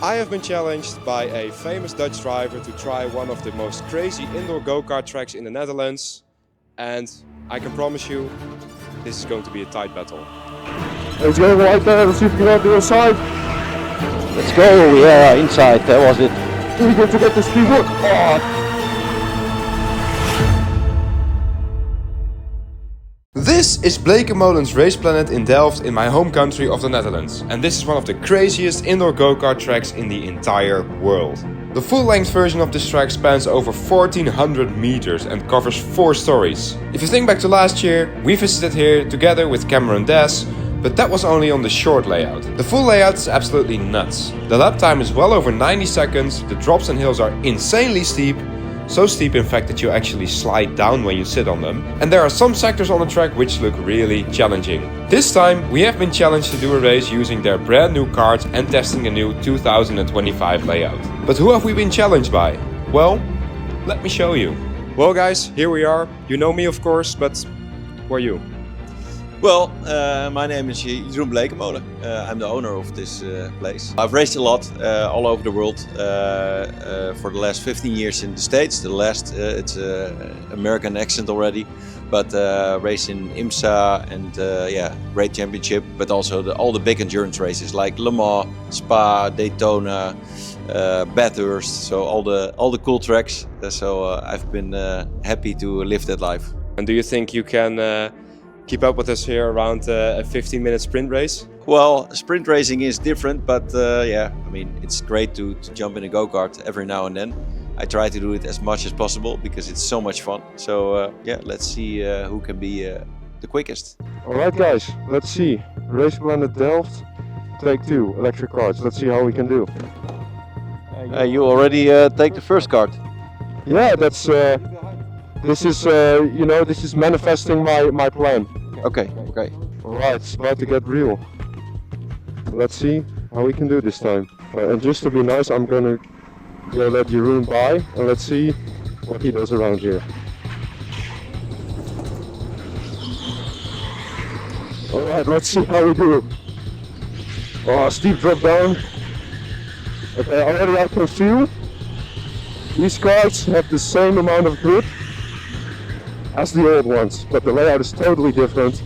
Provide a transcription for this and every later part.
I have been challenged by a famous Dutch driver to try one of the most crazy indoor go-kart tracks in the Netherlands, and I can promise you, this is going to be a tight battle. Let's go right there, let's see if we can go to the inside. Let's go, yeah, inside, that was it. Eager to get the speed up. Oh. This is Bleekemolen's Race Planet in Delft in my home country of the Netherlands. And this is one of the craziest indoor go-kart tracks in the entire world. The full-length version of this track spans over 1400 meters and covers 4 stories. If you think back to last year, we visited here together with Cameron Des, but that was only on the short layout. The full layout is absolutely nuts. The lap time is well over 90 seconds, the drops and hills are insanely steep, so steep in fact that you actually slide down when you sit on them. And there are some sectors on the track which look really challenging. This time we have been challenged to do a race using their brand new karts and testing a new 2025 layout. But who have we been challenged by? Well, let me show you. Well guys, here we are. You know me of course, but who are you? Well, my name is Jeroen Bleekemolen. I'm the owner of this place. I've raced a lot all over the world for the last 15 years in the States. The last, it's American accent already, but raced in IMSA and yeah, Race Championship, but also all the big endurance races like Le Mans, Spa, Daytona, Bathurst, so all the cool tracks. So I've been happy to live that life. And do you think you can keep up with us here around a 15-minute sprint race? Well, sprint racing is different, but yeah, I mean, it's great to jump in a go-kart every now and then. I try to do it as much as possible because it's so much fun. So yeah, let's see who can be the quickest. Alright guys, let's see. Race Planet Delft, take 2, electric karts. Let's see how we can do. You already take the first kart. Yeah, that's this is you know, this is manifesting my plan. Okay. Alright, it's about to get real. Let's see how we can do this time. And just to be nice, I'm gonna go let Jeroen by and let's see what he does around here. Alright, let's see how we do. Oh, steep drop down. Okay, already I can feel these karts have the same amount of grip as the old ones, but the layout is totally different.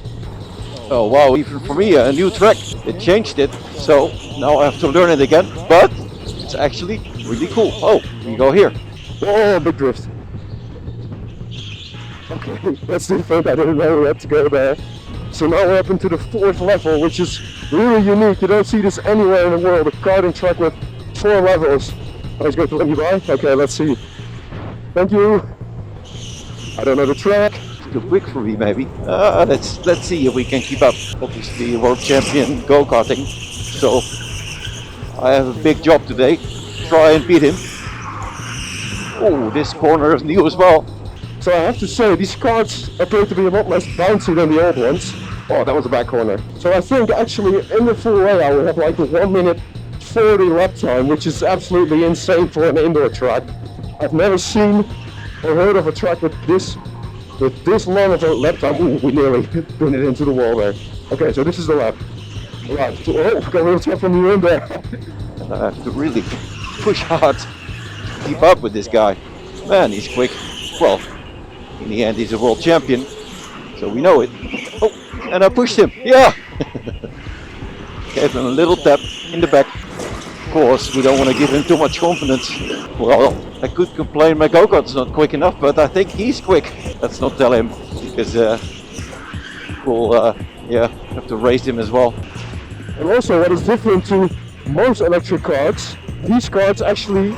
Oh wow, even for me a new track. It changed it, so now I have to learn it again, but it's actually really cool. Oh, we go here. Oh, big drift. Okay, that's different, I didn't know we had to go there. So now we're up into the 4th level, which is really unique. You don't see this anywhere in the world, a karting track with 4 levels. I was going to let you by? Okay, let's see. Thank you. I don't know the track. Too quick for me maybe. Let's see if we can keep up. Obviously world champion go-karting. So I have a big job today. Try and beat him. Oh, this corner is new as well. So I have to say, these karts appear to be a lot less bouncy than the old ones. Oh, that was a back corner. So I think actually in the full layout we have like a 1 minute 40 lap time, which is absolutely insane for an indoor track. I've never seen or heard of a track with this long of a lap time. Ooh, we nearly put it into the wall there. Okay, so this is the lap. Right, so, oh, got a little tough from you in there. And I have to really push hard to keep up with this guy. Man, he's quick. Well, in the end he's a world champion, so we know it. Oh, and I pushed him, yeah! Gave him a little tap in the back. Of course, we don't want to give him too much confidence. Well, I could complain my go-kart's not quick enough, but I think he's quick. Let's not tell him, because we'll yeah, have to race him as well. And also what is different to most electric karts, these karts actually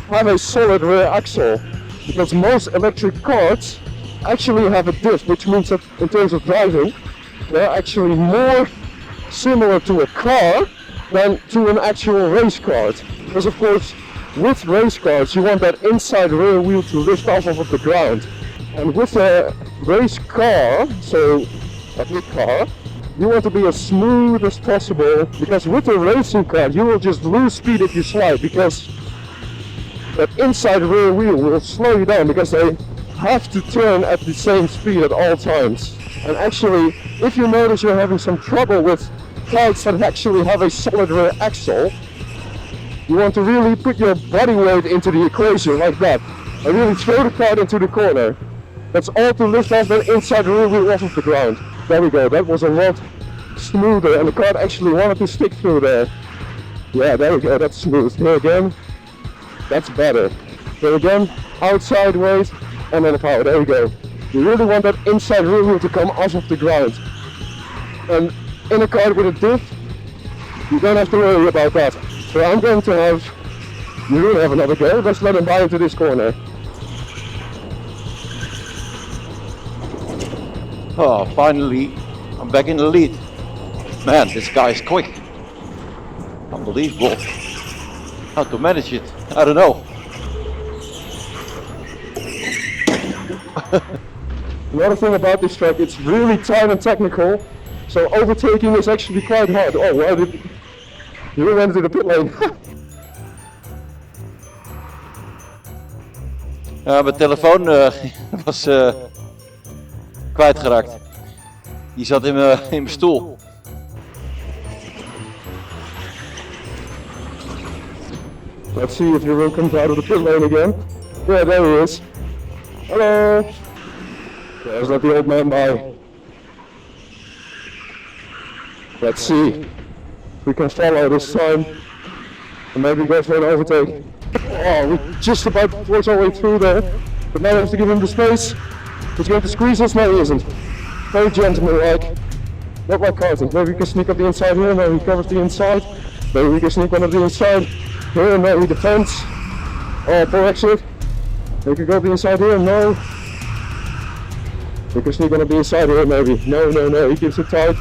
have a solid rear axle. Because most electric karts actually have a diff, which means that in terms of driving, they're actually more similar to a car than to an actual race kart. Because of course, with race karts, you want that inside rear wheel to lift off of the ground. And with a race car, so a big car, you want to be as smooth as possible, because with a racing car, you will just lose speed if you slide, because that inside rear wheel will slow you down, because they have to turn at the same speed at all times. And actually, if you notice you're having some trouble with karts that actually have a solid rear axle, you want to really put your body weight into the equation like that. And really throw the kart into the corner. That's all to lift off that inside rear wheel off of the ground. There we go, that was a lot smoother and the kart actually wanted to stick through there. Yeah, there we go, that's smooth. Here again, that's better. Here again, outside weight and then the power, there we go. You really want that inside rear wheel to come off of the ground. And in a kart with a diff, you don't have to worry about that. So I'm going to have Jeroen have another go. Let's let him buy into this corner. Oh, finally, I'm back in the lead. Man, this guy is quick. Unbelievable. How to manage it, I don't know. Another thing about this track, it's really tight and technical. So overtaking is actually quite hard. Oh, why did you went into the pit lane? Mijn telefoon was kwijtgeraakt. Die zat in mijn stoel. Let's see if Jeroen comes out of the pit lane again. Yeah, there he is. Hello. There's let the old man by. Let's see if we can follow this time and maybe go for an overtake. Oh, we just about forced our way through there, but now we have to give him the space. He's going to squeeze us, no he isn't. Very gentleman-like. Not like karting. Maybe we can sneak up the inside here, maybe he covers the inside. Maybe we can sneak one up the inside here, maybe he defends. Oh, poor exit. We can go up the inside here, no. We can sneak one up the inside here, maybe. No, he keeps it tight.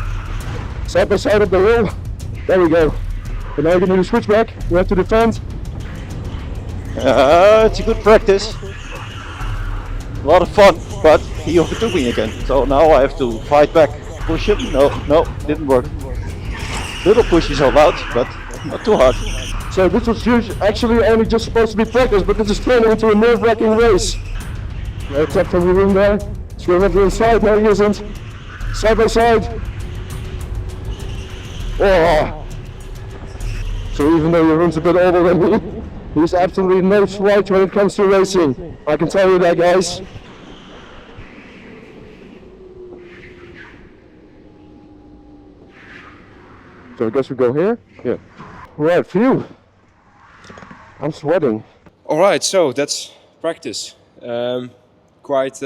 Side by side up the hill. There we go. But now we can do the switchback. We have to defend. It's a good practice. A lot of fun, but he overtook me again. So now I have to fight back. Push him? No, didn't work. Little push is allowed, but not too hard. So this was actually only just supposed to be practice, but this is turning into a nerve-wracking race. No tap from Jeroen there. He's going up the inside, no he isn't. Side by side. Oh. So even though Jeroen's a bit older than me, he's absolutely no slouch when it comes to racing. I can tell you that, guys. So I guess we go here? Yeah. Right, phew. I'm sweating. Alright, so that's practice. Quite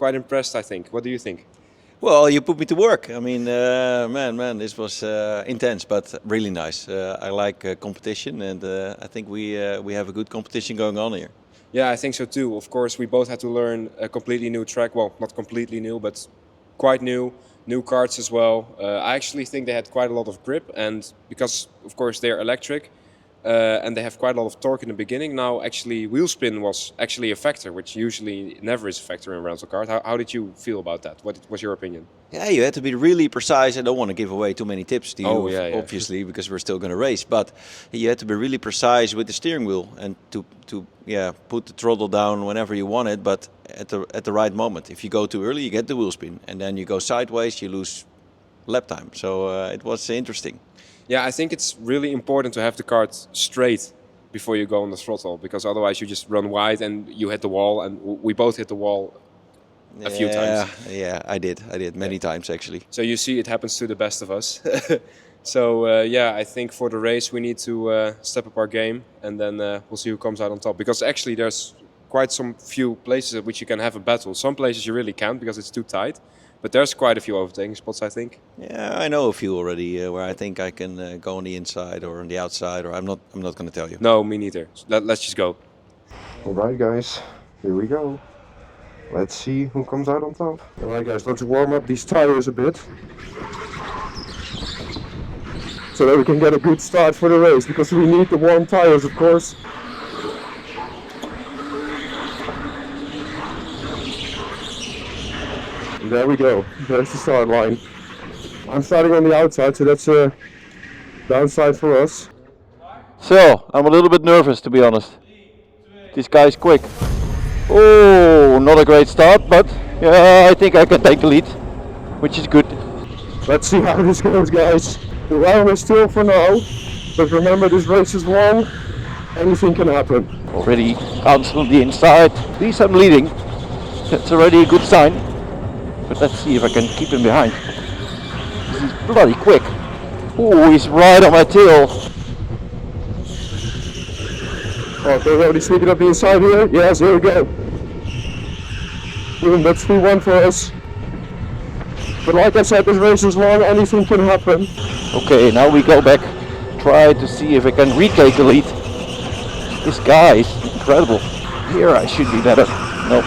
impressed, I think. What do you think? Well, you put me to work. I mean, man, this was intense, but really nice. I like competition, and I think we have a good competition going on here. Yeah, I think so too. Of course, we both had to learn a completely new track. Well, not completely new, but quite new karts as well. I actually think they had quite a lot of grip, and because, of course, they're electric, and they have quite a lot of torque in the beginning. Now, actually, wheel spin was actually a factor, which usually never is a factor in rental kart. How did you feel about that? What was your opinion? Yeah, you had to be really precise. I don't want to give away too many tips to you, yeah. obviously, because we're still going to race. But you had to be really precise with the steering wheel and to put the throttle down whenever you want it, but at the right moment. If you go too early, you get the wheel spin, and then you go sideways, you lose lap time. So it was interesting. Yeah, I think it's really important to have the kart straight before you go on the throttle, because otherwise you just run wide and you hit the wall, and we both hit the wall a few times. Yeah, I did many times actually. So you see, it happens to the best of us. So yeah, I think for the race we need to step up our game, and then we'll see who comes out on top. Because actually there's quite some few places at which you can have a battle. Some places you really can't because it's too tight. But there's quite a few overtaking spots, I think. Yeah, I know a few already where I think I can go on the inside or on the outside, or I'm not going to tell you. No, me neither. Let's just go. Alright guys, here we go. Let's see who comes out on top. Alright guys, let's warm up these tires a bit. So that we can get a good start for the race, because we need the warm tires, of course. And there we go, there's the start line. I'm starting on the outside, so that's a downside for us. So, I'm a little bit nervous, to be honest. This guy's quick. Oh, not a great start, but yeah, I think I can take the lead, which is good. Let's see how this goes, guys. The round is still for now, but remember this race is long, anything can happen. Already counts on the inside. At least I'm leading. That's already a good sign. But let's see if I can keep him behind. He's bloody quick. Oh, he's right on my tail. Oh, they're already sneaking up the inside here. Yes, here we go. That's 3-1 for us. But like I said, this race is long, anything can happen. Okay, now we go back. Try to see if I can retake the lead. This guy is incredible. Here I should be better. Nope,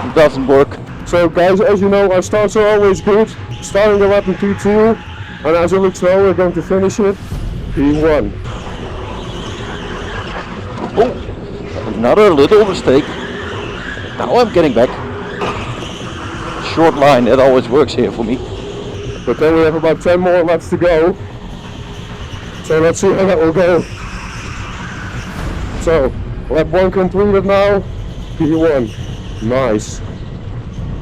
it doesn't work. So guys, as you know, our starts are always good. Starting the lap in P2, and as it looks now, we're going to finish it P1. Oh, another little mistake. Now I'm getting back. Short line, that always works here for me. But then we have about 10 more laps to go. So let's see how that will go. So, lap 1 completed now, P1. Nice.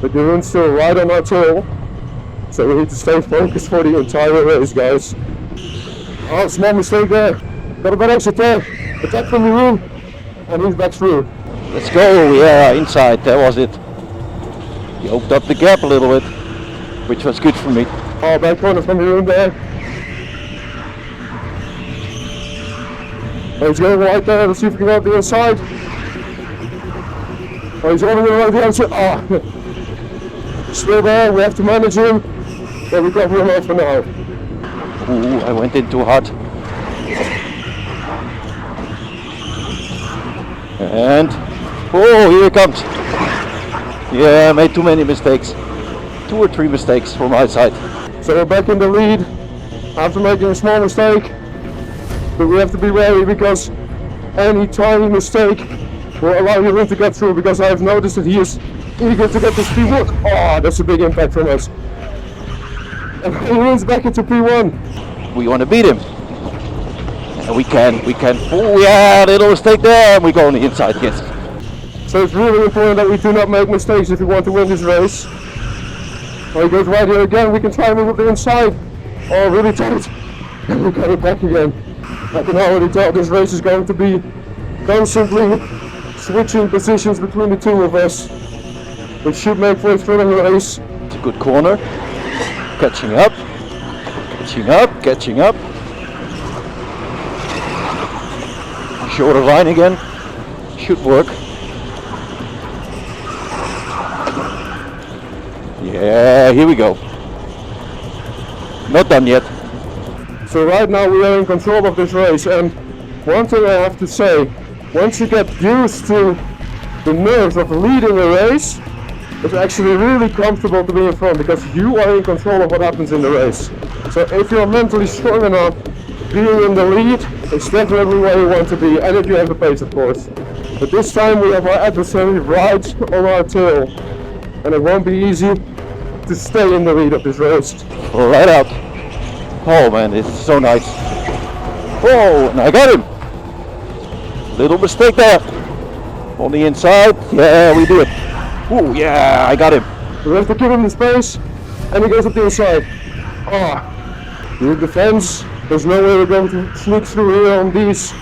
But Jeroen's still right on our tail. So we need to stay focused for the entire race, guys. Oh, small mistake there. Got a bad exit there. Attack from Jeroen. And he's back through. Let's go, yeah, inside, that was it. He opened up the gap a little bit, which was good for me. Oh, back corner from Jeroen there. Oh, he's going right there. Let's see if we can go up the inside. Oh, he's over the right outside. Oh, still there. We have to manage him. But we got him off for now. Ooh, I went in too hard. And oh, here it comes. Yeah, I made too many mistakes. 2 or 3 mistakes from my side. So we're back in the lead after making a small mistake. But we have to be wary because any tiny mistake will allow Jeroen to get through, because I've noticed that he is eager to get this P1. Oh, that's a big impact from us. And Jeroen's back into P1. We want to beat him. And we can. Oh yeah, little mistake there, and we go on the inside, yes. So it's really important that we do not make mistakes if we want to win this race. Oh, he goes right here again. We can try and move up the inside. Oh, really tight. And we got it back again. I can already tell this race is going to be constantly switching positions between the two of us, which should make for a thrilling race. It's a good corner. Catching up. Catching up. Shorter line again. Should work. Yeah, here we go. Not done yet. So right now we are in control of this race, and one thing I have to say, once you get used to the nerves of leading a race, it's actually really comfortable to be in front, because you are in control of what happens in the race. So if you're mentally strong enough, being in the lead is definitely where you want to be, and if you have the pace, of course. But this time we have our adversary right on our tail, and it won't be easy to stay in the lead of this race. Right out. Oh man, this is so nice. Oh, and I got him. Little mistake there. On the inside. Yeah, we do it. Oh yeah, I got him. We have to give him the space, and he goes up the inside. Oh, good defense. There's no way we're going to sneak through here on these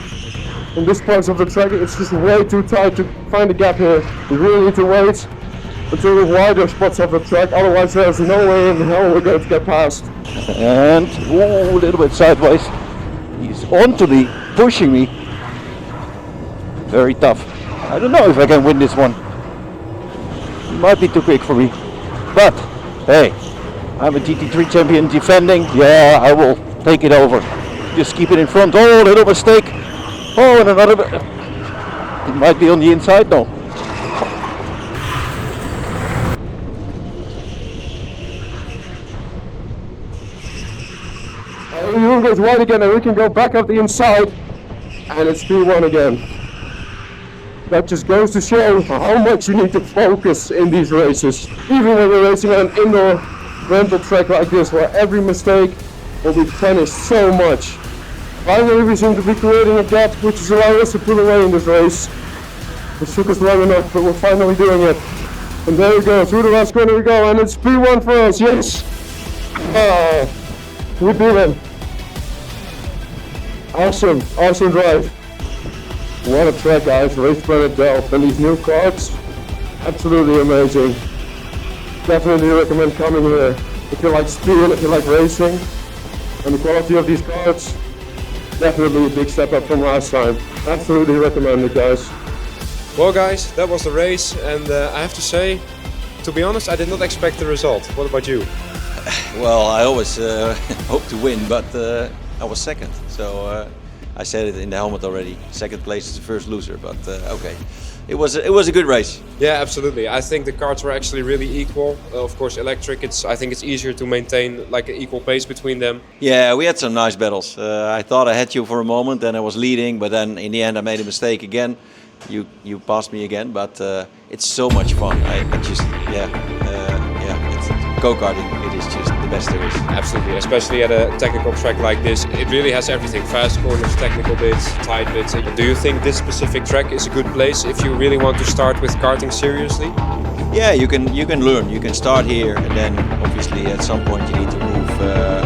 parts of the track. It's just way too tight to find a gap here. We really need to wait until the wider spots of the track, otherwise there's no way in hell we're going to get past. And a little bit sideways. He's onto me, pushing me. Very tough. I don't know if I can win this one. He might be too quick for me. But hey, I'm a GT3 champion defending. Yeah, I will take it over. Just keep it in front. Oh, little mistake. Oh, and another. It might be on the inside. No. Jeroen goes wide again, and we can go back up the inside, and it's P1 again. That just goes to show how much you need to focus in these races, even when we're racing on an indoor rental track like this, where every mistake will be punished so much. Finally, we seem to be creating a gap which is allowing us to pull away in this race. It took us long enough, but we're finally doing it. And there we go, through the last corner we go, and it's P1 for us, yes! Oh, we did it. Awesome drive. What a track, guys, Race Planet Delft, and these new karts, absolutely amazing. Definitely recommend coming here. If you like speed, if you like racing, and the quality of these karts, definitely a big step up from last time. Absolutely recommend it, guys. Well guys, that was the race, and I have to say, to be honest, I did not expect the result. What about you? Well, I always hope to win, but I was second. So I said it in the helmet already. Second place is the first loser, but okay. It was a good race. Yeah, absolutely. I think the karts were actually really equal. Of course, electric, I think it's easier to maintain like an equal pace between them. Yeah, we had some nice battles. I thought I had you for a moment, and I was leading, but then in the end I made a mistake again. You passed me again, but it's so much fun. I just it's go-karting. It is just the best there is. Absolutely, especially at a technical track like this. It really has everything: fast corners, technical bits, tight bits. Do you think this specific track is a good place if you really want to start with karting seriously? Yeah, you can learn. You can start here, and then obviously at some point you need to move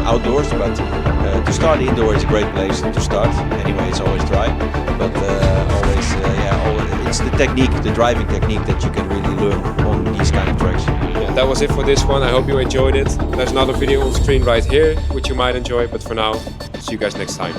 outdoors. But to start indoor is a great place to start. Anyway, it's always dry, but it's the technique, the driving technique that you can really learn on these kind of tracks. Yeah, that was it for this one. I hope you enjoyed it. There's another video on screen right here, which you might enjoy. But for now, see you guys next time.